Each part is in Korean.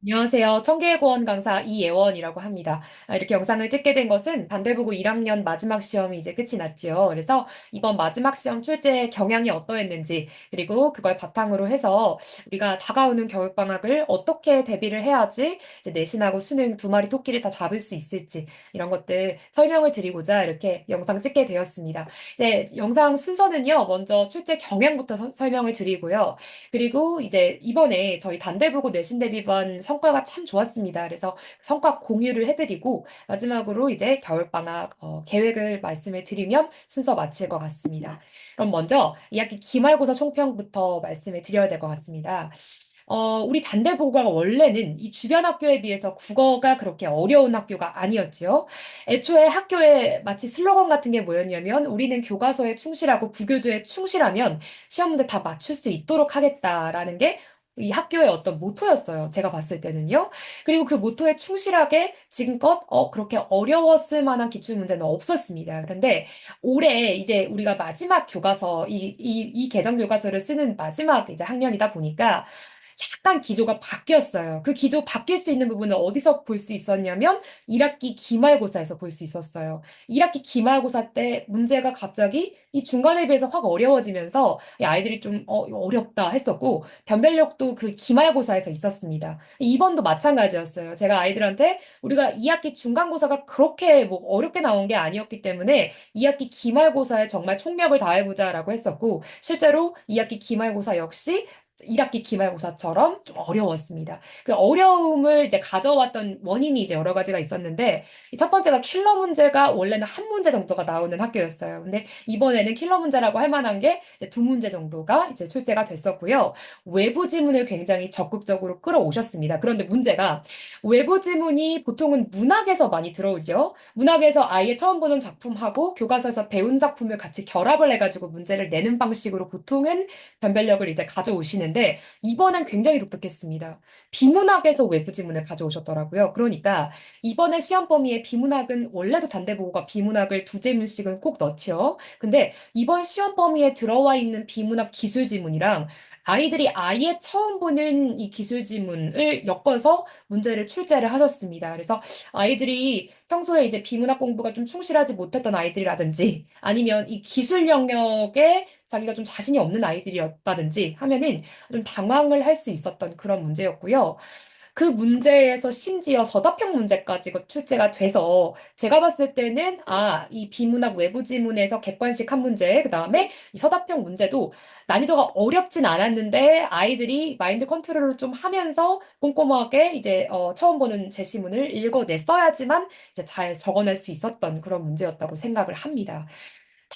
안녕하세요. 청계고원 강사 이예원이라고 합니다. 이렇게 영상을 찍게 된 것은 단대부고 1학년 마지막 시험이 이제 끝이 났지요. 그래서 이번 마지막 시험 출제 경향이 어떠했는지, 그리고 그걸 바탕으로 해서 우리가 다가오는 겨울방학을 어떻게 대비를 해야지 이제 내신하고 수능 두 마리 토끼를 다 잡을 수 있을지, 이런 것들 설명을 드리고자 이렇게 영상 찍게 되었습니다. 이제 영상 순서는요, 먼저 출제 경향부터 설명을 드리고요. 그리고 이제 이번에 저희 단대부고 내신 대비반 성과가 참 좋았습니다. 그래서 성과 공유를 해드리고 마지막으로 이제 겨울방학 계획을 말씀을 드리면 순서 마칠 것 같습니다. 그럼 먼저 2학기 기말고사 총평부터 말씀을 드려야 될 것 같습니다. 우리 단대보고가 원래는 이 주변 학교에 비해서 국어가 그렇게 어려운 학교가 아니었지요. 애초에 학교에 마치 슬로건 같은 게 뭐였냐면 우리는 교과서에 충실하고 부교조에 충실하면 시험 문제 다 맞출 수 있도록 하겠다라는 게 이 학교의 어떤 모토였어요. 제가 봤을 때는요. 그리고 그 모토에 충실하게 지금껏 그렇게 어려웠을 만한 기출 문제는 없었습니다. 그런데 올해 이제 우리가 마지막 교과서 이 개정 교과서를 쓰는 마지막 이제 학년이다 보니까 약간 기조가 바뀌었어요. 그 기조 바뀔 수 있는 부분은 어디서 볼 수 있었냐면 1학기 기말고사에서 볼 수 있었어요. 1학기 기말고사 때 문제가 갑자기 이 중간에 비해서 확 어려워지면서 이 아이들이 좀 어렵다 했었고 변별력도 그 기말고사에서 있었습니다. 이번도 마찬가지였어요. 제가 아이들한테 우리가 2학기 중간고사가 그렇게 뭐 어렵게 나온 게 아니었기 때문에 2학기 기말고사에 정말 총력을 다해보자라고 했었고 실제로 2학기 기말고사 역시 1학기 기말고사처럼 좀 어려웠습니다. 그 어려움을 이제 가져왔던 원인이 이제 여러 가지가 있었는데, 이첫 번째가 킬러 문제가 원래는 한 문제 정도가 나오는 학교였어요. 근데 이번에는 킬러 문제라고 할 만한 게 이제 두 문제 정도가 이제 출제가 됐었고요. 외부 지문을 굉장히 적극적으로 끌어오셨습니다. 그런데 문제가 외부 지문이 보통은 문학에서 많이 들어오죠. 문학에서 아예 처음 보는 작품하고 교과서에서 배운 작품을 같이 결합을 해가지고 문제를 내는 방식으로 보통은 변별력을 이제 가져오시는데 이번엔 굉장히 독특했습니다. 비문학에서 외부 지문을 가져오셨더라고요. 그러니까 이번에 시험 범위에 비문학은 원래도 단대보고가 비문학을 두 제문씩은 꼭 넣지요. 근데 이번 시험 범위에 들어와 있는 비문학 기술 지문이랑 아이들이 아예 처음 보는 이 기술 지문을 엮어서 문제를 출제를 하셨습니다. 그래서 아이들이 평소에 이제 비문학 공부가 좀 충실하지 못했던 아이들이라든지 아니면 이 기술 영역에 자기가 좀 자신이 없는 아이들이었다든지 하면은 좀 당황을 할 수 있었던 그런 문제였고요. 그 문제에서 심지어 서답형 문제까지 출제가 돼서 제가 봤을 때는 이 비문학 외부 지문에서 객관식 한 문제, 그다음에 이 서답형 문제도 난이도가 어렵진 않았는데 아이들이 마인드 컨트롤을 좀 하면서 꼼꼼하게 이제 처음 보는 제시문을 읽어냈어야지만 이제 잘 적어낼 수 있었던 그런 문제였다고 생각을 합니다.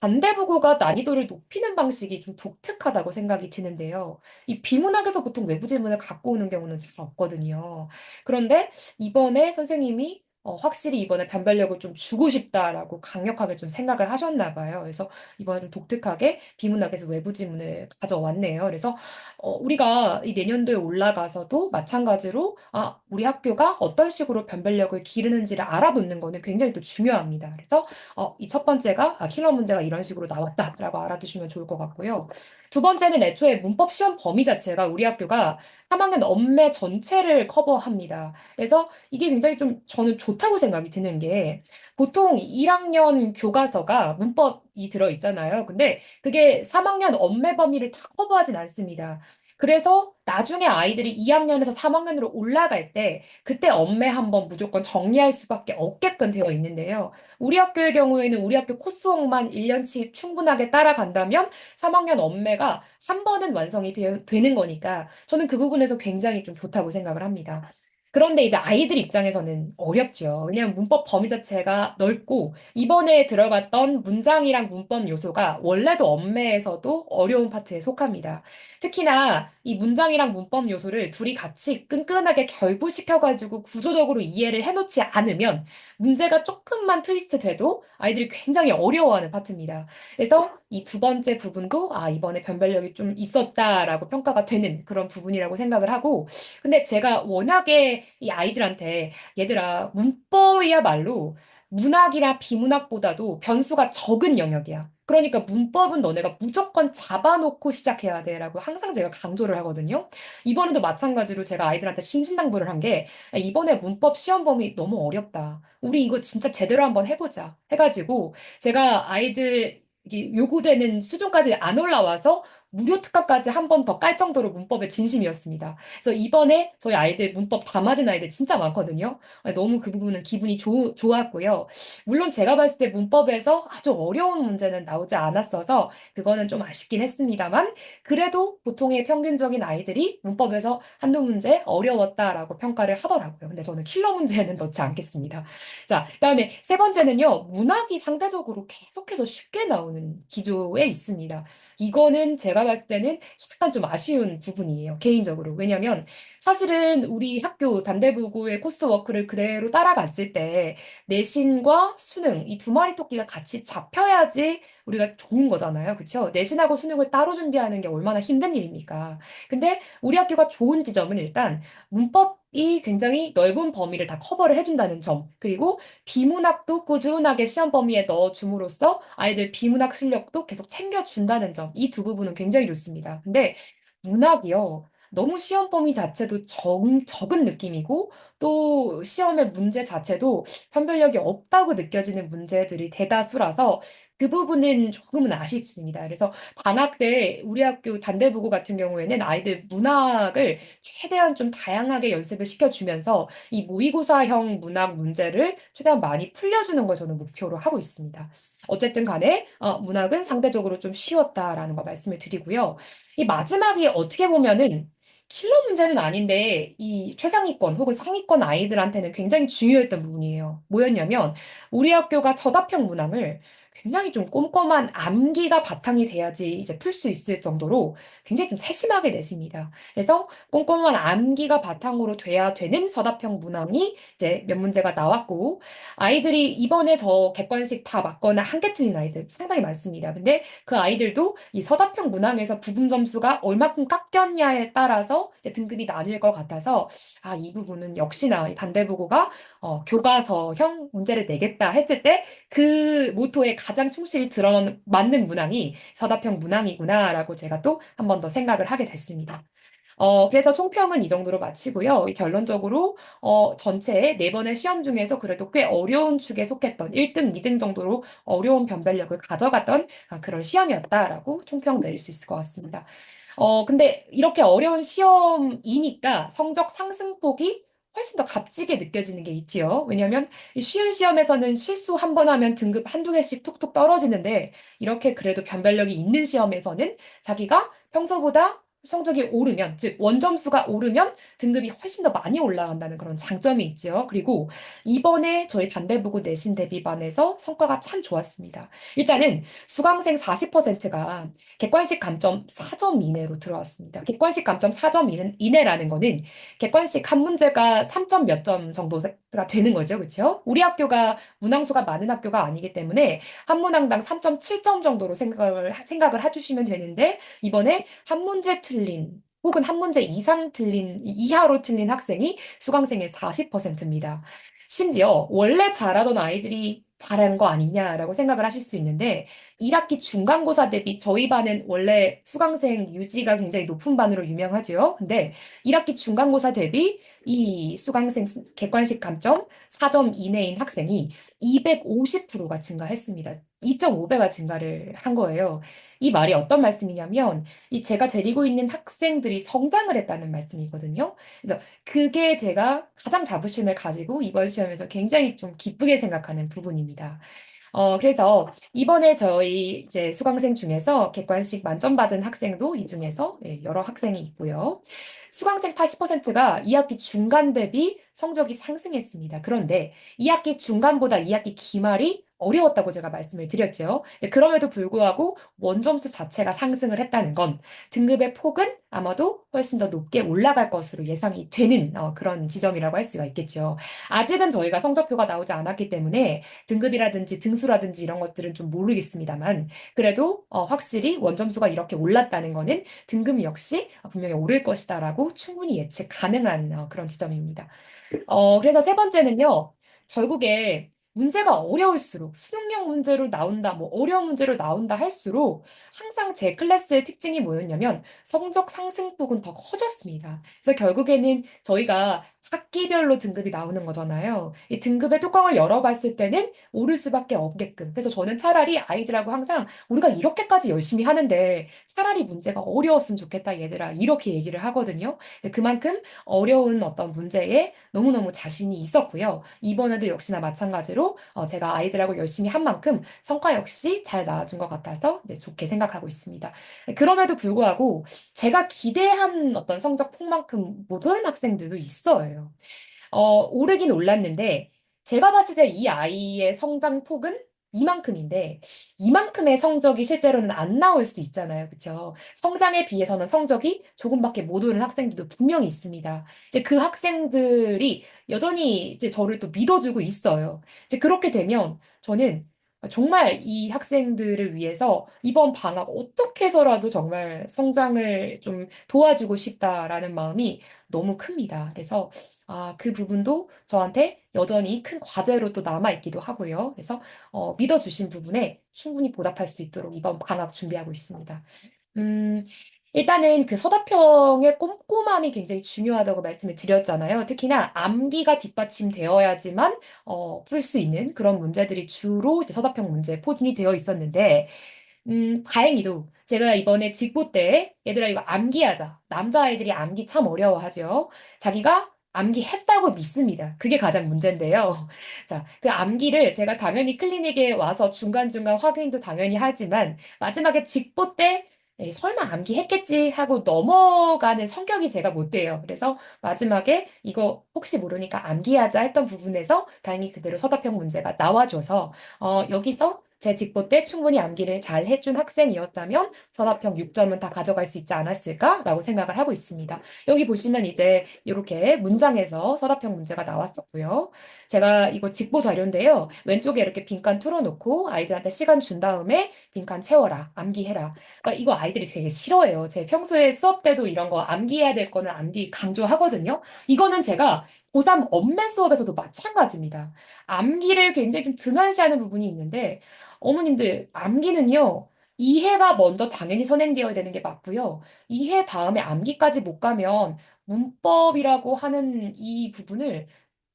단대부고가 난이도를 높이는 방식이 좀 독특하다고 생각이 드는데요. 이 비문학에서 보통 외부 지문을 갖고 오는 경우는 잘 없거든요. 그런데 이번에 선생님이 확실히 이번에 변별력을 좀 주고 싶다라고 강력하게 좀 생각을 하셨나 봐요. 그래서 이번에 좀 독특하게 비문학에서 외부 지문을 가져왔네요. 그래서 우리가 이 내년도에 올라가서도 마찬가지로 우리 학교가 어떤 식으로 변별력을 기르는지를 알아놓는 거는 굉장히 또 중요합니다. 그래서 이 첫 번째가 킬러 문제가 이런 식으로 나왔다라고 알아두시면 좋을 것 같고요. 두 번째는 애초에 문법 시험 범위 자체가 우리 학교가 3학년 언매 전체를 커버합니다. 그래서 이게 굉장히 좀 저는 좋다고 생각이 드는 게 보통 1학년 교과서가 문법이 들어있잖아요. 근데 그게 3학년 언매 범위를 다 커버하진 않습니다. 그래서 나중에 아이들이 2학년에서 3학년으로 올라갈 때 그때 언매 한번 무조건 정리할 수밖에 없게끔 되어 있는데요. 우리 학교의 경우에는 우리 학교 코스웍만 1년치 충분하게 따라간다면 3학년 언매가 한 번은 완성이 되는 거니까 저는 그 부분에서 굉장히 좀 좋다고 생각을 합니다. 그런데 이제 아이들 입장에서는 어렵죠. 왜냐하면 문법 범위 자체가 넓고 이번에 들어갔던 문장이랑 문법 요소가 원래도 언매에서도 어려운 파트에 속합니다. 특히나 이 문장이랑 문법 요소를 둘이 같이 끈끈하게 결부시켜가지고 구조적으로 이해를 해놓지 않으면 문제가 조금만 트위스트 돼도 아이들이 굉장히 어려워하는 파트입니다. 그래서 이 두 번째 부분도 이번에 변별력이 좀 있었다라고 평가가 되는 그런 부분이라고 생각을 하고 근데 제가 워낙에 이 아이들한테 얘들아 문법이야말로 문학이나 비문학보다도 변수가 적은 영역이야. 그러니까 문법은 너네가 무조건 잡아놓고 시작해야 돼라고 항상 제가 강조를 하거든요. 이번에도 마찬가지로 제가 아이들한테 신신당부를 한 게 이번에 문법 시험 범위 너무 어렵다. 우리 이거 진짜 제대로 한번 해보자. 해가지고 제가 아이들 이게 요구되는 수준까지 안 올라와서 무료 특강까지 한 번 더 깔 정도로 문법에 진심이었습니다. 그래서 이번에 저희 아이들 문법 다 맞은 아이들 진짜 많거든요. 너무 그 부분은 기분이 좋았고요. 물론 제가 봤을 때 문법에서 아주 어려운 문제는 나오지 않았어서 그거는 좀 아쉽긴 했습니다만 그래도 보통의 평균적인 아이들이 문법에서 한두 문제 어려웠다라고 평가를 하더라고요. 근데 저는 킬러 문제는 넣지 않겠습니다. 자, 그다음에 세 번째는요. 문학이 상대적으로 계속해서 쉽게 나오는 기조에 있습니다. 이거는 제가 봤을 때는 약간 좀 아쉬운 부분이에요. 개인적으로. 왜냐면 사실은 우리 학교 단대부고의 코스워크를 그대로 따라갔을 때 내신과 수능 이 두 마리 토끼가 같이 잡혀야지 우리가 좋은 거잖아요. 그렇죠? 내신하고 수능을 따로 준비하는 게 얼마나 힘든 일입니까? 근데 우리 학교가 좋은 지점은 일단 문법이 굉장히 넓은 범위를 다 커버를 해준다는 점. 그리고 비문학도 꾸준하게 시험 범위에 넣어줌으로써 아이들 비문학 실력도 계속 챙겨준다는 점. 이 두 부분은 굉장히 좋습니다. 근데 문학이요. 너무 시험 범위 자체도 적은 느낌이고 또 시험의 문제 자체도 판별력이 없다고 느껴지는 문제들이 대다수라서 그 부분은 조금은 아쉽습니다. 그래서 방학 때 우리 학교 단대부고 같은 경우에는 아이들 문학을 최대한 좀 다양하게 연습을 시켜주면서 이 모의고사형 문학 문제를 최대한 많이 풀려주는 걸 저는 목표로 하고 있습니다. 어쨌든 간에 문학은 상대적으로 좀 쉬웠다라는 거 말씀을 드리고요. 이 마지막이 어떻게 보면은 킬러 문제는 아닌데 이 최상위권 혹은 상위권 아이들한테는 굉장히 중요했던 부분이에요. 뭐였냐면 우리 학교가 서답형 문항을 굉장히 좀 꼼꼼한 암기가 바탕이 돼야지 이제 풀 수 있을 정도로 굉장히 좀 세심하게 내십니다. 그래서 꼼꼼한 암기가 바탕으로 돼야 되는 서답형 문항이 이제 몇 문제가 나왔고 아이들이 이번에 저 객관식 다 맞거나 한 개 틀린 아이들 상당히 많습니다. 근데 그 아이들도 이 서답형 문항에서 부분 점수가 얼마큼 깎였냐에 따라서 이제 등급이 나뉠 것 같아서 이 부분은 역시나 이 단대부고가 교과서형 문제를 내겠다 했을 때 그 모토에 가장 충실히 들어맞는 문항이 서답형 문항이구나라고 제가 또 한 번 더 생각을 하게 됐습니다. 그래서 총평은 이 정도로 마치고요. 결론적으로 전체에 네 번의 시험 중에서 그래도 꽤 어려운 축에 속했던 1등, 2등 정도로 어려운 변별력을 가져갔던 그런 시험이었다라고 총평 내릴 수 있을 것 같습니다. 근데 이렇게 어려운 시험이니까 성적 상승폭이 훨씬 더 값지게 느껴지는 게 있지요. 왜냐하면 이 쉬운 시험에서는 실수 한 번 하면 등급 한두 개씩 툭툭 떨어지는데 이렇게 그래도 변별력이 있는 시험에서는 자기가 평소보다 성적이 오르면, 즉 원점수가 오르면 등급이 훨씬 더 많이 올라간다는 그런 장점이 있죠. 그리고 이번에 저희 단대부고 내신 대비반에서 성과가 참 좋았습니다. 일단은 수강생 40%가 객관식 감점 4점 이내로 들어왔습니다. 객관식 감점 4점 이내라는 거는 객관식 한 문제가 3점 몇 점 정도가 되는 거죠. 그렇죠? 우리 학교가 문항수가 많은 학교가 아니기 때문에 한 문항당 3.7점 정도로 생각을 해주시면 되는데 이번에 한 문제 틀린 혹은 한 문제 이상 틀린 이하로 틀린 학생이 수강생의 40%입니다. 심지어 원래 잘하던 아이들이 잘한 거 아니냐라고 생각을 하실 수 있는데 1학기 중간고사 대비 저희 반은 원래 수강생 유지가 굉장히 높은 반으로 유명하죠. 근데 1학기 중간고사 대비 이 수강생 객관식 감점 4점 이내인 학생이 250%가 증가했습니다. 2.5배가 증가를 한 거예요. 이 말이 어떤 말씀이냐면 이 제가 데리고 있는 학생들이 성장을 했다는 말씀이거든요. 그래서 그게 제가 가장 자부심을 가지고 이번 시험에서 굉장히 좀 기쁘게 생각하는 부분입니다. 그래서 이번에 저희 이제 수강생 중에서 객관식 만점 받은 학생도 이 중에서 여러 학생이 있고요. 수강생 80%가 2학기 중간 대비 성적이 상승했습니다. 그런데 2학기 중간보다 2학기 기말이 어려웠다고 제가 말씀을 드렸죠. 그럼에도 불구하고 원점수 자체가 상승을 했다는 건 등급의 폭은 아마도 훨씬 더 높게 올라갈 것으로 예상이 되는 그런 지점이라고 할 수가 있겠죠. 아직은 저희가 성적표가 나오지 않았기 때문에 등급이라든지 등수라든지 이런 것들은 좀 모르겠습니다만 그래도 확실히 원점수가 이렇게 올랐다는 거는 등급 역시 분명히 오를 것이다라고 충분히 예측 가능한 그런 지점입니다. 그래서 세 번째는요. 결국에 문제가 어려울수록 수능형 문제로 나온다, 뭐 어려운 문제로 나온다 할수록 항상 제 클래스의 특징이 뭐였냐면 성적 상승폭은 더 커졌습니다. 그래서 결국에는 저희가 학기별로 등급이 나오는 거잖아요. 이 등급의 뚜껑을 열어봤을 때는 오를 수밖에 없게끔. 그래서 저는 차라리 아이들하고 항상 우리가 이렇게까지 열심히 하는데 차라리 문제가 어려웠으면 좋겠다, 얘들아. 이렇게 얘기를 하거든요. 근데 그만큼 어려운 어떤 문제에 너무너무 자신이 있었고요. 이번에도 역시나 마찬가지로 제가 아이들하고 열심히 한 만큼 성과 역시 잘 나와준 것 같아서 이제 좋게 생각하고 있습니다. 그럼에도 불구하고 제가 기대한 어떤 성적 폭만큼 못 오는 학생들도 있어요. 오르긴 올랐는데, 제가 봤을 때 이 아이의 성장 폭은 이만큼인데, 이만큼의 성적이 실제로는 안 나올 수 있잖아요. 그쵸? 성장에 비해서는 성적이 조금밖에 못 오른 학생들도 분명히 있습니다. 이제 그 학생들이 여전히 이제 저를 또 믿어주고 있어요. 이제 그렇게 되면 저는 정말 이 학생들을 위해서 이번 방학 어떻게 해서라도 정말 성장을 좀 도와주고 싶다라는 마음이 너무 큽니다. 그래서 그 부분도 저한테 여전히 큰 과제로 또 남아있기도 하고요. 그래서 믿어주신 부분에 충분히 보답할 수 있도록 이번 방학 준비하고 있습니다. 음, 일단은 그 서답형의 꼼꼼함이 굉장히 중요하다고 말씀을 드렸잖아요. 특히나 암기가 뒷받침되어야지만 풀 수 있는 그런 문제들이 주로 이제 서답형 문제에 포진이 되어 있었는데 다행히도 제가 이번에 직보 때 얘들아 이거 암기하자. 남자아이들이 암기 참 어려워하죠. 자기가 암기했다고 믿습니다. 그게 가장 문제인데요. 자, 그 암기를 제가 당연히 클리닉에 와서 중간중간 확인도 당연히 하지만 마지막에 직보 때 설마 암기했겠지 하고 넘어가는 성격이 제가 못 돼요. 그래서 마지막에 이거 혹시 모르니까 암기하자 했던 부분에서 다행히 그대로 서답형 문제가 나와줘서 여기서 제 직보 때 충분히 암기를 잘 해준 학생이었다면 서답형 6점은 다 가져갈 수 있지 않았을까라고 생각을 하고 있습니다. 여기 보시면 이제 이렇게 문장에서 서답형 문제가 나왔었고요. 제가 이거 직보 자료인데요. 왼쪽에 이렇게 빈칸 뚫어놓고 아이들한테 시간 준 다음에 빈칸 채워라, 암기해라. 그러니까 이거 아이들이 되게 싫어해요. 제 평소에 수업 때도 이런 거 암기해야 될 거는 암기 강조하거든요. 이거는 제가 고3 엄매 수업에서도 마찬가지입니다. 암기를 굉장히 좀 등한시하는 부분이 있는데 어머님들, 암기는요, 이해가 먼저 당연히 선행되어야 되는 게 맞고요. 이해 다음에 암기까지 못 가면 문법이라고 하는 이 부분을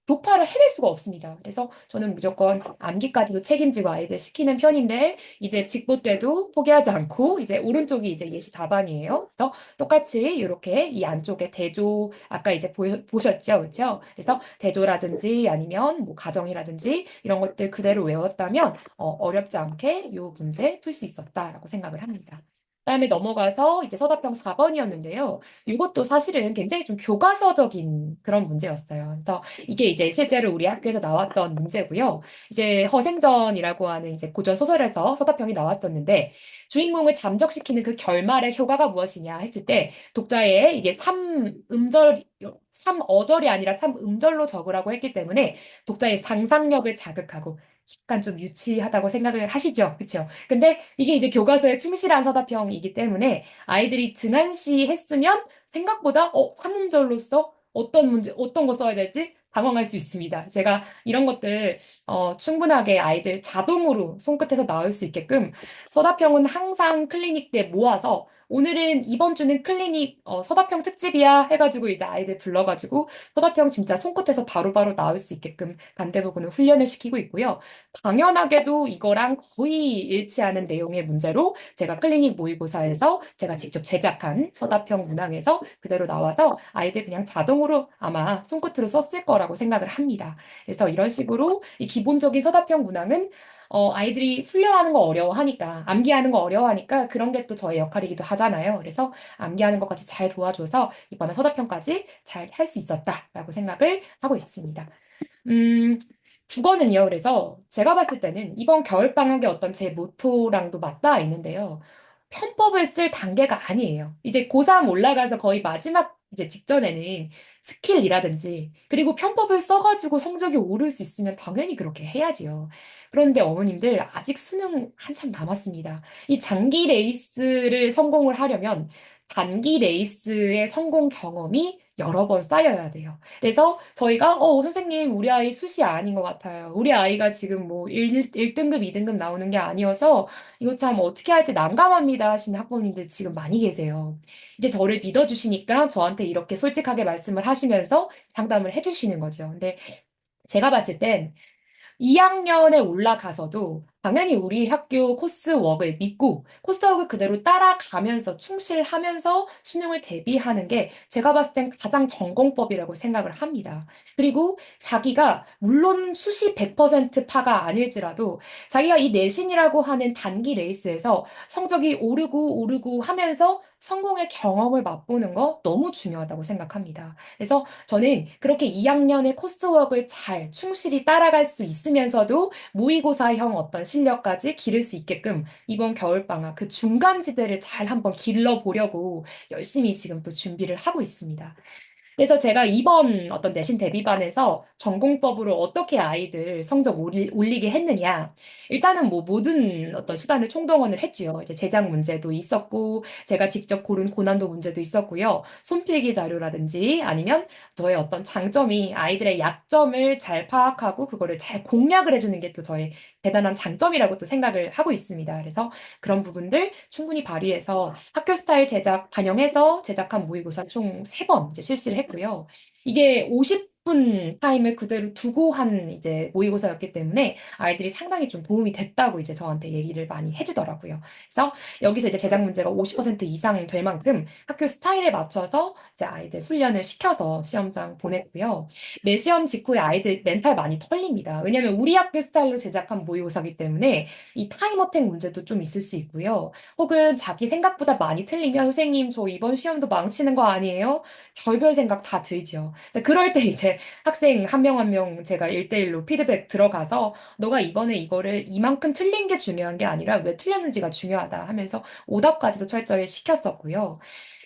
독파를 해낼 수가 없습니다. 그래서 저는 무조건 암기까지도 책임지고 아이들 시키는 편인데, 이제 직보 때도 포기하지 않고, 이제 오른쪽이 이제 예시 답안이에요. 그래서 똑같이 이렇게 이 안쪽에 대조, 아까 이제 보셨죠? 그렇죠? 그래서 대조라든지 아니면 뭐 가정이라든지 이런 것들 그대로 외웠다면, 어렵지 않게 이 문제 풀 수 있었다라고 생각을 합니다. 그다음에 넘어가서 이제 서답형 4번이었는데요. 이것도 사실은 굉장히 좀 교과서적인 그런 문제였어요. 그래서 이게 이제 실제로 우리 학교에서 나왔던 문제고요. 이제 허생전이라고 하는 이제 고전 소설에서 서답형이 나왔었는데 주인공을 잠적시키는 그 결말의 효과가 무엇이냐 했을 때 독자의 이게 3어절이 아니라 3음절로 적으라고 했기 때문에 독자의 상상력을 자극하고 약간 좀 유치하다고 생각을 하시죠. 그렇죠? 근데 이게 이제 교과서에 충실한 서답형이기 때문에 아이들이 등한시 했으면 생각보다 3음절로서 어떤 문제, 어떤 거 써야 될지 당황할 수 있습니다. 제가 이런 것들 충분하게 아이들 자동으로 손끝에서 나올 수 있게끔 서답형은 항상 클리닉 때 모아서 오늘은 이번 주는 클리닉 서답형 특집이야 해가지고 이제 아이들 불러가지고 서답형 진짜 손끝에서 바로바로 나올 수 있게끔 반대부분은 훈련을 시키고 있고요. 당연하게도 이거랑 거의 일치하는 내용의 문제로 제가 클리닉 모의고사에서 제가 직접 제작한 서답형 문항에서 그대로 나와서 아이들 그냥 자동으로 아마 손끝으로 썼을 거라고 생각을 합니다. 그래서 이런 식으로 이 기본적인 서답형 문항은 아이들이 훈련하는 거 어려워하니까, 암기하는 거 어려워하니까 그런 게 또 저의 역할이기도 하잖아요. 그래서 암기하는 것까지 잘 도와줘서 이번에 서답형까지 잘 할 수 있었다라고 생각을 하고 있습니다. 음, 국어는요, 그래서 제가 봤을 때는 이번 겨울방학의 어떤 제 모토랑도 맞닿아 있는데요. 편법을 쓸 단계가 아니에요. 이제 고3 올라가서 거의 마지막 이제 직전에는 스킬이라든지, 그리고 편법을 써가지고 성적이 오를 수 있으면 당연히 그렇게 해야지요. 그런데 어머님들, 아직 수능 한참 남았습니다. 이 장기 레이스를 성공을 하려면 단기 레이스의 성공 경험이 여러 번 쌓여야 돼요. 그래서 저희가, 선생님, 우리 아이 숱이 아닌 것 같아요. 우리 아이가 지금 뭐 1등급, 2등급 나오는 게 아니어서 이거 참 어떻게 할지 난감합니다 하시는 학부모님들 지금 많이 계세요. 이제 저를 믿어주시니까 저한테 이렇게 솔직하게 말씀을 하시면서 상담을 해주시는 거죠. 근데 제가 봤을 땐 2학년에 올라가서도 당연히 우리 학교 코스웍을 믿고 코스웍을 그대로 따라가면서 충실하면서 수능을 대비하는 게 제가 봤을 땐 가장 전공법이라고 생각을 합니다. 그리고 자기가 물론 수시 100% 파가 아닐지라도 자기가 이 내신이라고 하는 단기 레이스에서 성적이 오르고 오르고 하면서 성공의 경험을 맛보는 거 너무 중요하다고 생각합니다. 그래서 저는 그렇게 2학년의 코스웍을 잘 충실히 따라갈 수 있으면서도 모의고사형 어떤 실력까지 기를 수 있게끔 이번 겨울방학 그 중간지대를 잘 한번 길러보려고 열심히 지금 또 준비를 하고 있습니다. 그래서 제가 이번 어떤 내신 대비반에서 전공법으로 어떻게 아이들 성적 올리게 했느냐. 일단은 뭐 모든 어떤 수단을 총동원을 했죠. 이제 제작 문제도 있었고, 제가 직접 고른 고난도 문제도 있었고요. 손필기 자료라든지 아니면 저의 어떤 장점이 아이들의 약점을 잘 파악하고 그거를 잘 공략을 해주는 게 또 저의 대단한 장점이라고 또 생각을 하고 있습니다. 그래서 그런 부분들 충분히 발휘해서 학교 스타일 제작 반영해서 제작한 모의고사 총 3번 이제 실시를 했고요. 이게 50분 타임을 그대로 두고 한 이제 모의고사였기 때문에 아이들이 상당히 좀 도움이 됐다고 이제 저한테 얘기를 많이 해주더라고요. 그래서 여기서 이제 제작 문제가 50% 이상 될 만큼 학교 스타일에 맞춰서 이제 아이들 훈련을 시켜서 시험장 보냈고요. 매 시험 직후에 아이들 멘탈 많이 털립니다. 왜냐하면 우리 학교 스타일로 제작한 모의고사이기 때문에 이 타임 어택 문제도 좀 있을 수 있고요. 혹은 자기 생각보다 많이 틀리면 선생님 저 이번 시험도 망치는 거 아니에요? 별별 생각 다 들죠. 그럴 때 이제 학생 한 명 한 명 제가 1대1로 피드백 들어가서 너가 이번에 이거를 이만큼 틀린 게 중요한 게 아니라 왜 틀렸는지가 중요하다 하면서 오답까지도 철저히 시켰었고요.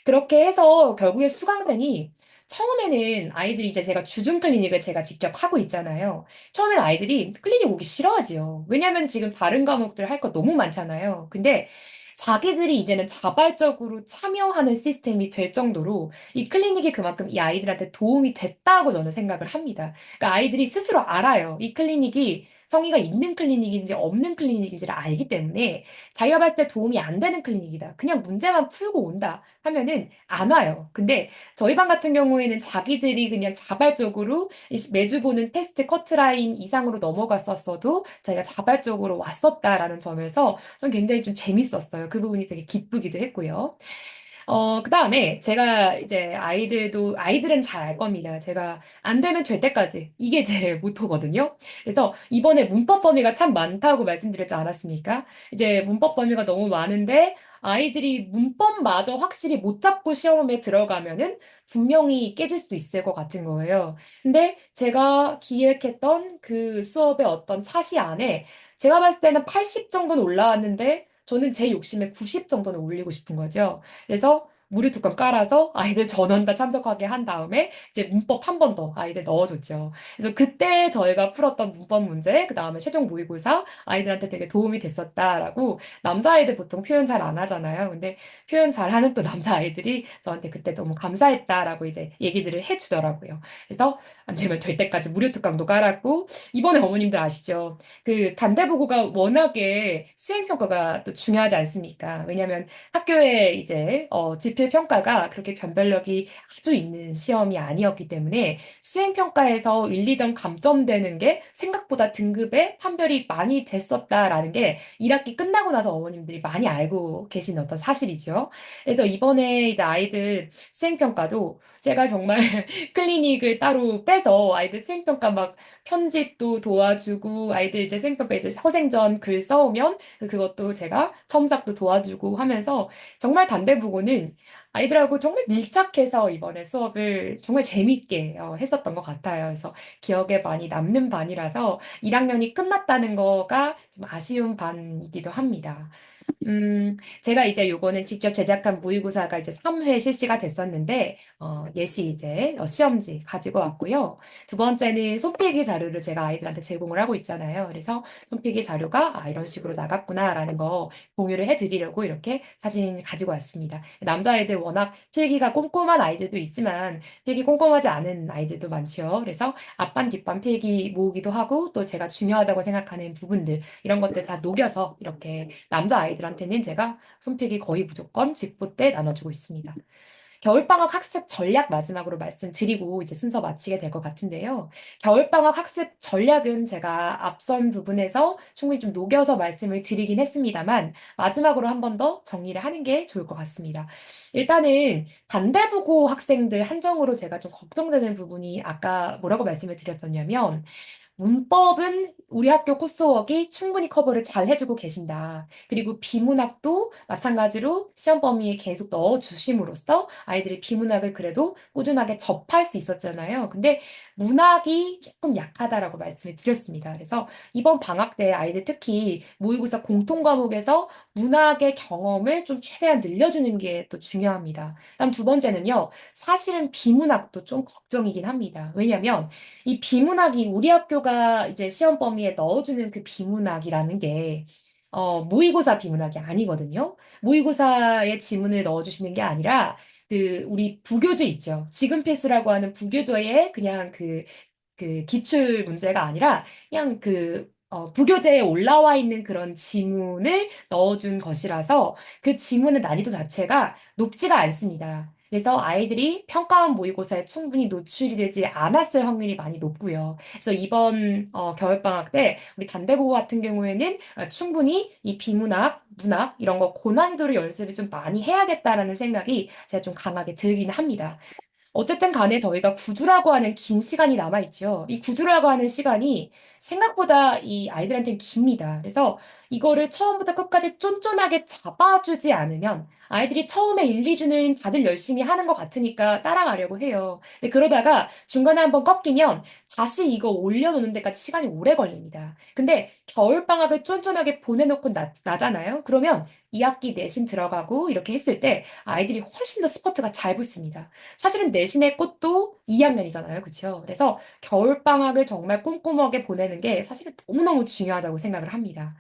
그렇게 해서 결국에 수강생이 처음에는 아이들이 이제 제가 주중 클리닉을 제가 직접 하고 있잖아요. 처음엔 아이들이 클리닉 오기 싫어하지요. 왜냐하면 지금 다른 과목들 할 거 너무 많잖아요. 근데 자기들이 이제는 자발적으로 참여하는 시스템이 될 정도로 이 클리닉이 그만큼 이 아이들한테 도움이 됐다고 저는 생각을 합니다. 그러니까 아이들이 스스로 알아요. 이 클리닉이 성의가 있는 클리닉인지 없는 클리닉인지를 알기 때문에 자기가 봤을 때 도움이 안 되는 클리닉이다. 그냥 문제만 풀고 온다 하면은 안 와요. 근데 저희 반 같은 경우에는 자기들이 그냥 자발적으로 매주 보는 테스트 커트라인 이상으로 넘어갔었어도 자기가 자발적으로 왔었다라는 점에서 전 굉장히 좀 재밌었어요. 그 부분이 되게 기쁘기도 했고요. 그 다음에 제가 이제 아이들은 잘 알 겁니다. 제가 안 되면 될 때까지. 이게 제 모토거든요. 그래서 이번에 문법 범위가 참 많다고 말씀드렸지 않았습니까? 이제 문법 범위가 너무 많은데 아이들이 문법마저 확실히 못 잡고 시험에 들어가면은 분명히 깨질 수도 있을 것 같은 거예요. 근데 제가 기획했던 그 수업의 어떤 차시 안에 제가 봤을 때는 80 정도는 올라왔는데 저는 제 욕심에 90 정도는 올리고 싶은 거죠. 그래서 무료 뚜껑 깔아서 아이들 전원 다 참석하게 한 다음에 이제 문법 한 번 더 아이들 넣어줬죠. 그래서 그때 저희가 풀었던 문법 문제, 그 다음에 최종 모의고사 아이들한테 되게 도움이 됐었다라고 남자아이들 보통 표현 잘 안 하잖아요. 근데 표현 잘하는 또 남자아이들이 저한테 그때 너무 감사했다라고 이제 얘기들을 해주더라고요. 그래서 안 되면 될 때까지 무료 특강도 깔았고 이번에 어머님들 아시죠? 그 단대보고가 워낙에 수행평가가 또 중요하지 않습니까? 왜냐하면 학교에 이제 지필평가가 그렇게 변별력이 아주 있는 시험이 아니었기 때문에 수행평가에서 1, 2점 감점되는 게 생각보다 등급에 판별이 많이 됐었다라는 게 1학기 끝나고 나서 어머님들이 많이 알고 계신 어떤 사실이죠. 그래서 이번에 이제 아이들 수행평가도 제가 정말 클리닉을 따로 빼서 아이들 수행평가 막 편집도 도와주고 아이들 이제 수행평가 이제 허생전 글 써오면 그것도 제가 첨삭도 도와주고 하면서 정말 단대부고는 아이들하고 정말 밀착해서 이번에 수업을 정말 재밌게 했었던 것 같아요. 그래서 기억에 많이 남는 반이라서 1학년이 끝났다는 거가 좀 아쉬운 반이기도 합니다. 제가 이제 요거는 직접 제작한 모의고사가 이제 3회 실시가 됐었는데, 예시 이제 시험지 가지고 왔고요. 두 번째는 손필기 자료를 제가 아이들한테 제공을 하고 있잖아요. 그래서 손필기 자료가 이런 식으로 나갔구나라는 거 공유를 해드리려고 이렇게 사진 가지고 왔습니다. 남자아이들 워낙 필기가 꼼꼼한 아이들도 있지만 필기 꼼꼼하지 않은 아이들도 많죠. 그래서 앞반, 뒷반 필기 모으기도 하고 또 제가 중요하다고 생각하는 부분들 이런 것들 다 녹여서 이렇게 남자 아이들한테는 제가 손필기 거의 무조건 직보 때 나눠주고 있습니다. 겨울방학 학습 전략 마지막으로 말씀드리고 이제 순서 마치게 될 것 같은데요. 겨울방학 학습 전략은 제가 앞선 부분에서 충분히 좀 녹여서 말씀을 드리긴 했습니다만 마지막으로 한 번 더 정리를 하는 게 좋을 것 같습니다. 일단은 단대부고 학생들 한정으로 제가 좀 걱정되는 부분이 아까 뭐라고 말씀을 드렸었냐면 문법은 우리 학교 코스웍이 충분히 커버를 잘 해주고 계신다. 그리고 비문학도 마찬가지로 시험 범위에 계속 넣어주심으로써 아이들이 비문학을 그래도 꾸준하게 접할 수 있었잖아요. 근데 문학이 조금 약하다라고 말씀을 드렸습니다. 그래서 이번 방학 때 아이들 특히 모의고사 공통 과목에서 문학의 경험을 좀 최대한 늘려주는 게 또 중요합니다. 다음 두 번째는요. 사실은 비문학도 좀 걱정이긴 합니다. 왜냐하면 이 비문학이 우리 학교가 이제 시험 범위에 넣어주는 그 비문학이라는 게 모의고사 비문학이 아니거든요. 모의고사에 지문을 넣어주시는 게 아니라 그 우리 부교재 있죠. 지금 필수라고 하는 부교재에 그냥 그 기출 문제가 아니라 그냥 부교재에 올라와 있는 그런 지문을 넣어준 것이라서 그 지문의 난이도 자체가 높지가 않습니다. 그래서 아이들이 평가원 모의고사에 충분히 노출이 되지 않았을 확률이 많이 높고요. 그래서 이번 겨울방학 때 우리 단대고 같은 경우에는 충분히 이 비문학, 문학 이런 거 고난이도를 연습을 좀 많이 해야겠다라는 생각이 제가 좀 강하게 들긴 합니다. 어쨌든 간에 저희가 구주라고 하는 긴 시간이 남아있죠. 이 구주라고 하는 시간이 생각보다 이 아이들한테는 깁니다. 그래서 이거를 처음부터 끝까지 쫀쫀하게 잡아주지 않으면 아이들이 처음에 1, 2주는 다들 열심히 하는 것 같으니까 따라가려고 해요. 근데 그러다가 중간에 한번 꺾이면 다시 이거 올려놓는 데까지 시간이 오래 걸립니다. 근데 겨울방학을 쫀쫀하게 보내놓고 나잖아요. 그러면 2학기 내신 들어가고 이렇게 했을 때 아이들이 훨씬 더 스퍼트가 잘 붙습니다. 사실은 내신의 꽃도 2학년이잖아요. 그렇죠? 그래서 겨울방학을 정말 꼼꼼하게 보내는 게 사실은 너무너무 중요하다고 생각을 합니다.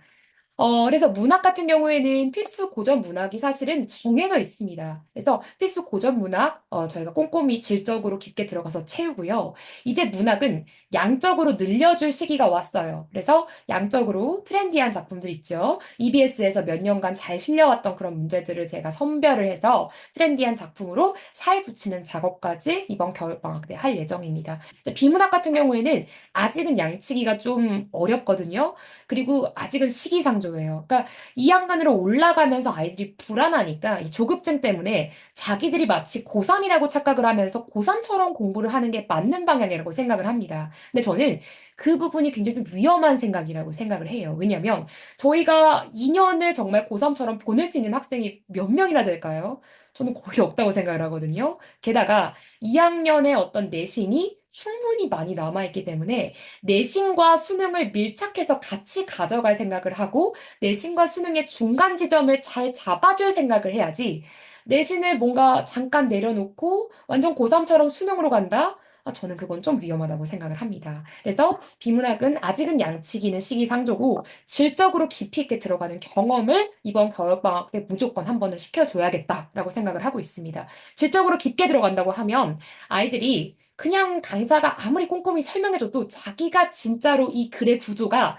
그래서 문학 같은 경우에는 필수 고전 문학이 사실은 정해져 있습니다. 그래서 필수 고전 문학, 저희가 꼼꼼히 질적으로 깊게 들어가서 채우고요. 이제 문학은 양적으로 늘려줄 시기가 왔어요. 그래서 양적으로 트렌디한 작품들 있죠. EBS에서 몇 년간 잘 실려왔던 그런 문제들을 제가 선별을 해서 트렌디한 작품으로 살 붙이는 작업까지 이번 겨울방학 때 할 예정입니다. 이제 비문학 같은 경우에는 아직은 양치기가 좀 어렵거든요. 그리고 아직은 시기상조예요. 그러니까 2학년으로 올라가면서 아이들이 불안하니까 이 조급증 때문에 자기들이 마치 고3이라고 착각을 하면서 고3처럼 공부를 하는 게 맞는 방향이라고 생각을 합니다. 근데 저는 그 부분이 굉장히 좀 위험한 생각이라고 생각을 해요. 왜냐하면 저희가 2년을 정말 고3처럼 보낼 수 있는 학생이 몇 명이나 될까요? 저는 거의 없다고 생각을 하거든요. 게다가 2학년의 어떤 내신이 충분히 많이 남아있기 때문에 내신과 수능을 밀착해서 같이 가져갈 생각을 하고 내신과 수능의 중간 지점을 잘 잡아줄 생각을 해야지 내신을 뭔가 잠깐 내려놓고 완전 고3처럼 수능으로 간다? 저는 그건 좀 위험하다고 생각을 합니다. 그래서 비문학은 아직은 양치기는 시기상조고 질적으로 깊이 있게 들어가는 경험을 이번 겨울방학 때 무조건 한 번은 시켜줘야겠다라고 생각을 하고 있습니다. 질적으로 깊게 들어간다고 하면 아이들이 그냥 강사가 아무리 꼼꼼히 설명해줘도 자기가 진짜로 이 글의 구조가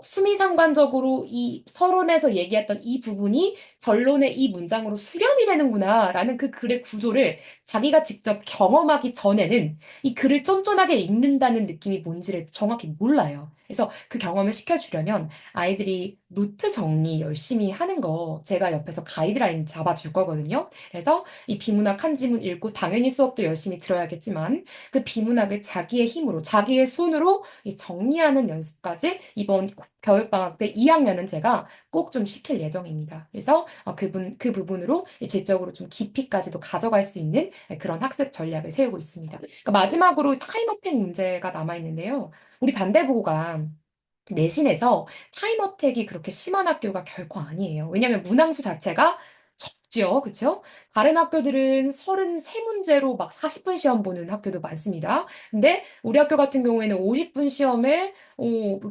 수미상관적으로 이 서론에서 얘기했던 이 부분이 결론의 이 문장으로 수렴이 되는구나라는 그 글의 구조를 자기가 직접 경험하기 전에는 이 글을 쫀쫀하게 읽는다는 느낌이 뭔지를 정확히 몰라요. 그래서 그 경험을 시켜주려면 아이들이 노트 정리 열심히 하는 거 제가 옆에서 가이드라인 잡아줄 거거든요. 그래서 이 비문학 한 지문 읽고 당연히 수업도 열심히 들어야겠지만 그 비문학을 자기의 힘으로, 자기의 손으로 이 정리하는 연습까지 이번 겨울방학 때 2학년은 제가 꼭 좀 시킬 예정입니다. 그래서 그 부분으로 질적으로 좀 깊이까지도 가져갈 수 있는 그런 학습 전략을 세우고 있습니다. 그러니까 마지막으로 타임어택 문제가 남아있는데요. 우리 단대부가 내신에서 타임어택이 그렇게 심한 학교가 결코 아니에요. 왜냐하면 문항수 자체가 죠, 그쵸? 다른 학교들은 33문제로 막 40분 시험 보는 학교도 많습니다. 근데 우리 학교 같은 경우에는 50분 시험에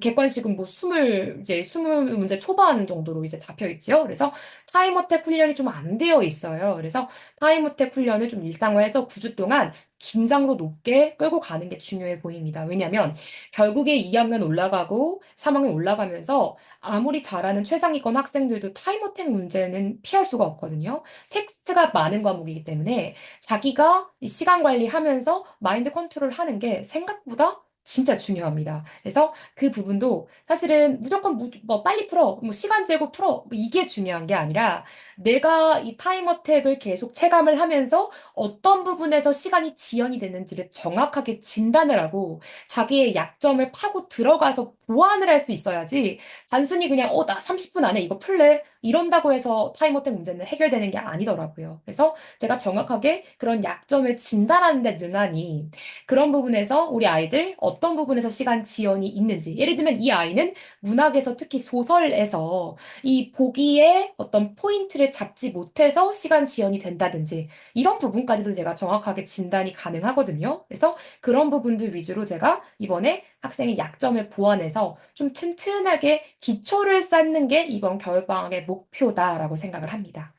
객관식은 뭐 20문제 초반 정도로 이제 잡혀 있지요. 그래서 타임어택 훈련이 좀 안 되어 있어요. 그래서 타임어택 훈련을 좀 일상화해서 9주 동안 긴장도 높게 끌고 가는 게 중요해 보입니다. 왜냐면 결국에 2학년 올라가고 3학년 올라가면서 아무리 잘하는 최상위권 학생들도 타임어택 문제는 피할 수가 없거든요. 텍스트가 많은 과목이기 때문에 자기가 이 시간 관리하면서 마인드 컨트롤 하는 게 생각보다 진짜 중요합니다. 그래서 그 부분도 사실은 무조건 뭐 빨리 풀어, 뭐 시간 재고 풀어, 뭐 이게 중요한 게 아니라 내가 이 타임어택을 계속 체감을 하면서 어떤 부분에서 시간이 지연이 됐는지를 정확하게 진단을 하고 자기의 약점을 파고 들어가서 보완을 할 수 있어야지 단순히 그냥, 나 30분 안에 이거 풀래? 이런다고 해서 타임어택 문제는 해결되는 게 아니더라고요. 그래서 제가 정확하게 그런 약점을 진단하는 데 능하니 그런 부분에서 우리 아이들 어떤 부분에서 시간 지연이 있는지. 예를 들면 이 아이는 문학에서 특히 소설에서 이 보기에 어떤 포인트를 잡지 못해서 시간 지연이 된다든지 이런 부분까지도 제가 정확하게 진단이 가능하거든요. 그래서 그런 부분들 위주로 제가 이번에 학생의 약점을 보완해서 좀 튼튼하게 기초를 쌓는 게 이번 겨울방학의 목표다라고 생각을 합니다.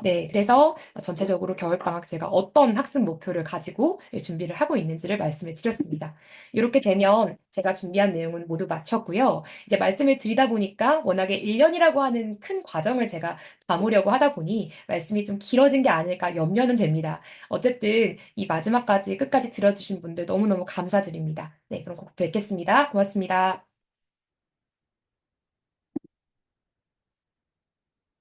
네, 그래서 전체적으로 겨울방학 제가 어떤 학습 목표를 가지고 준비를 하고 있는지를 말씀을 드렸습니다. 이렇게 되면 제가 준비한 내용은 모두 마쳤고요. 이제 말씀을 드리다 보니까 워낙에 1년이라고 하는 큰 과정을 제가 담으려고 하다 보니 말씀이 좀 길어진 게 아닐까 염려는 됩니다. 어쨌든 이 마지막까지 끝까지 들어주신 분들 너무너무 감사드립니다. 네, 그럼 꼭 뵙겠습니다. 고맙습니다.